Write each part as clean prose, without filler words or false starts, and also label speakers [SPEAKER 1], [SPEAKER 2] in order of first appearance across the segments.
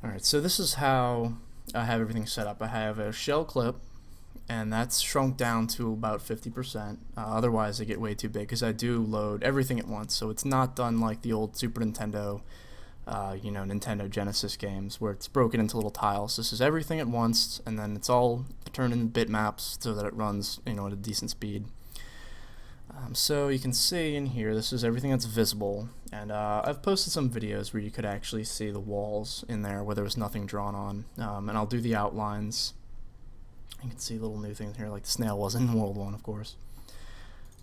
[SPEAKER 1] Alright, so this is how I have everything set up. I have a shell clip, and that's shrunk down to about 50%. Otherwise, I get way too big because I do load everything at once. So it's not done like the old Super Nintendo, Nintendo Genesis games where it's broken into little tiles. This is everything at once, and then it's all turned into bitmaps so that it runs, at a decent speed. So you can see in here, this is everything that's visible, and I've posted some videos where you could actually see the walls in there where there was nothing drawn on, and I'll do the outlines. You can see little new things here, like the snail was in World 1, of course.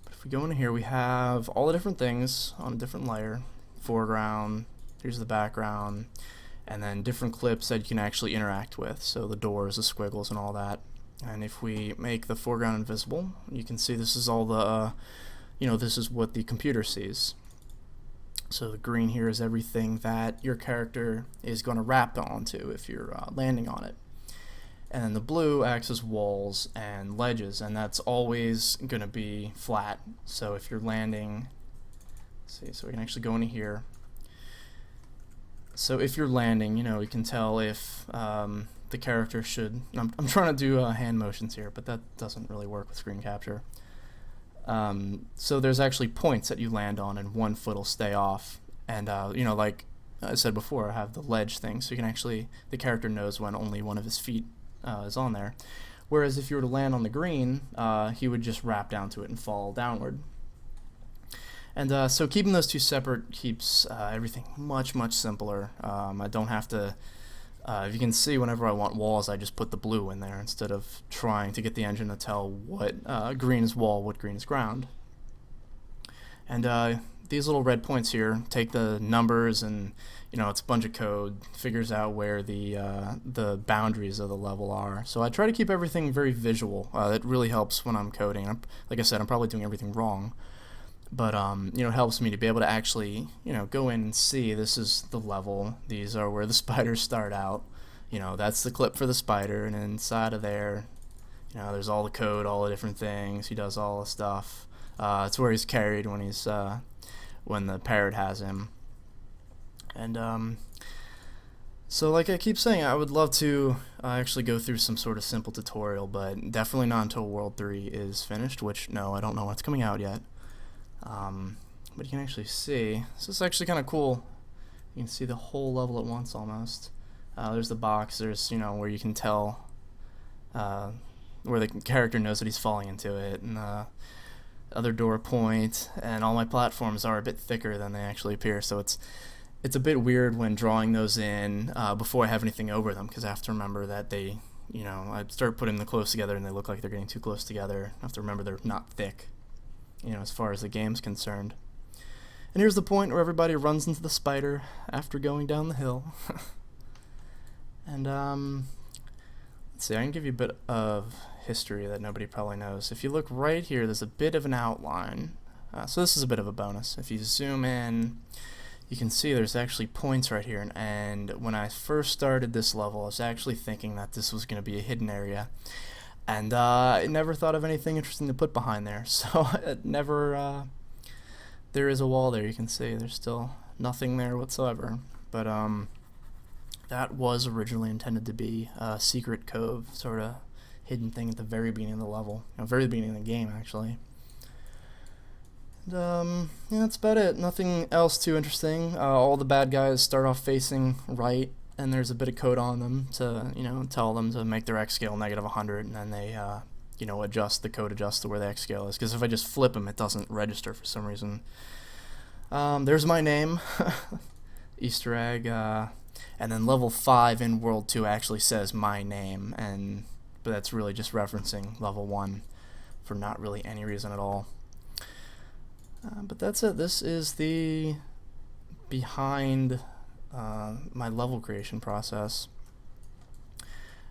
[SPEAKER 1] But if we go into here, we have all the different things on a different layer. Foreground, here's the background, and then different clips that you can actually interact with, so the doors, the squiggles, and all that. And if we make the foreground invisible, you can see this is all the, this is what the computer sees. So the green here is everything that your character is going to wrap onto if you're landing on it. And then the blue acts as walls and ledges, and that's always going to be flat. So if you're landing, let's see, so we can actually go into here. So if you're landing, you can tell if the character should. I'm trying to do hand motions here, but that doesn't really work with screen capture. So there's actually points that you land on, and one foot will stay off. And like I said before, I have the ledge thing, so you can actually, the character knows when only one of his feet is on there. Whereas if you were to land on the green, he would just wrap down to it and fall downward. And so keeping those two separate keeps everything much simpler. I don't have to. If you can see, whenever I want walls, I just put the blue in there instead of trying to get the engine to tell what green is wall, what green is ground. And these little red points here take the numbers, and it's a bunch of code, figures out where the boundaries of the level are. So I try to keep everything very visual. It really helps when I'm coding. Like I said, I'm probably doing everything wrong. But it helps me to be able to actually, go in and see this is the level. These are where the spiders start out. That's the clip for the spider, and inside of there, there's all the code, all the different things. He does all the stuff. It's where he's carried when when the parrot has him. And so like I keep saying, I would love to actually go through some sort of simple tutorial, but definitely not until World 3 is finished, which, no, I don't know when it's coming out yet. But you can actually see, this is actually kind of cool. You can see the whole level at once almost. There's the box, there's, where you can tell where the character knows that he's falling into it, and the other door point, and all my platforms are a bit thicker than they actually appear, so it's a bit weird when drawing those in before I have anything over them, because I have to remember that they, I start putting them close together and they look like they're getting too close together. I have to remember they're not thick, as far as the game's concerned. And here's the point where everybody runs into the spider after going down the hill. And let's see, I can give you a bit of history that nobody probably knows. If you look right here, there's a bit of an outline. So this is a bit of a bonus. If you zoom in, you can see there's actually points right here. And when I first started this level, I was actually thinking that this was going to be a hidden area. And I never thought of anything interesting to put behind there. So it never, there is a wall there, you can see. There's still nothing there whatsoever. But that was originally intended to be a secret cove, sort of hidden thing at the very beginning of the level. Very beginning of the game, actually. And yeah, that's about it. Nothing else too interesting. All the bad guys start off facing right, and there's a bit of code on them to, tell them to make their X scale -100, and then they, adjust, the code adjusts to where the X scale is, because if I just flip them, it doesn't register for some reason. There's my name, Easter egg, and then level 5 in World 2 actually says my name, but that's really just referencing level 1 for not really any reason at all. But that's it. This is the behind my level creation process.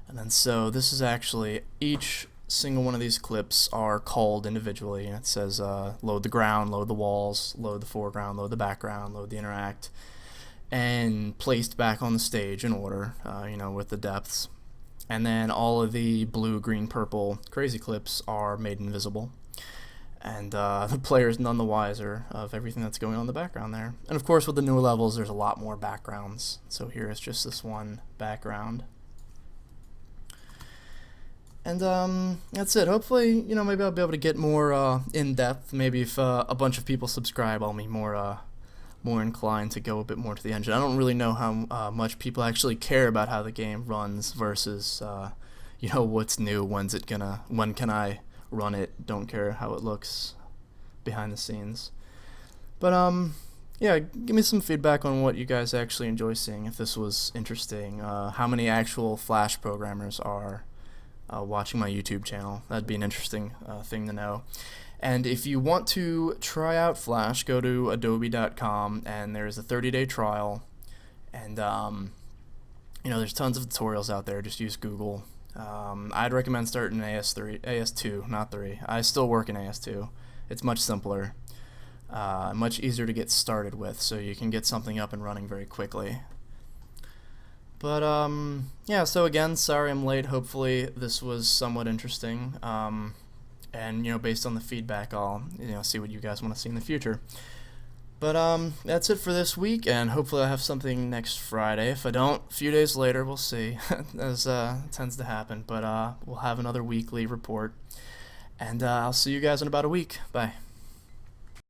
[SPEAKER 1] And then so this is actually, each single one of these clips are called individually, and it says load the ground, load the walls, load the foreground, load the background, load the interact, and placed back on the stage in order, with the depths. And then all of the blue, green, purple crazy clips are made invisible. and the player's none the wiser of everything that's going on in the background there. And of course, with the newer levels, there's a lot more backgrounds. So here is just this one background. And that's it. Hopefully, maybe I'll be able to get more in-depth. Maybe if a bunch of people subscribe, I'll be more inclined to go a bit more to the engine. I don't really know how much people actually care about how the game runs versus, what's new, when can I run it, don't care how it looks behind the scenes. But yeah, give me some feedback on what you guys actually enjoy seeing, if this was interesting. How many actual Flash programmers are watching my YouTube channel? That'd be an interesting thing to know. And if you want to try out Flash, go to adobe.com, and there's a 30-day trial. And there's tons of tutorials out there. Just use Google. I'd recommend starting AS2, not 3. I still work in AS2. It's much simpler, much easier to get started with, so you can get something up and running very quickly. But yeah, so again, sorry I'm late. Hopefully this was somewhat interesting. And based on the feedback, I'll see what you guys want to see in the future. But that's it for this week, and hopefully I'll have something next Friday. If I don't, a few days later, we'll see, as tends to happen. But we'll have another weekly report, and I'll see you guys in about a week. Bye.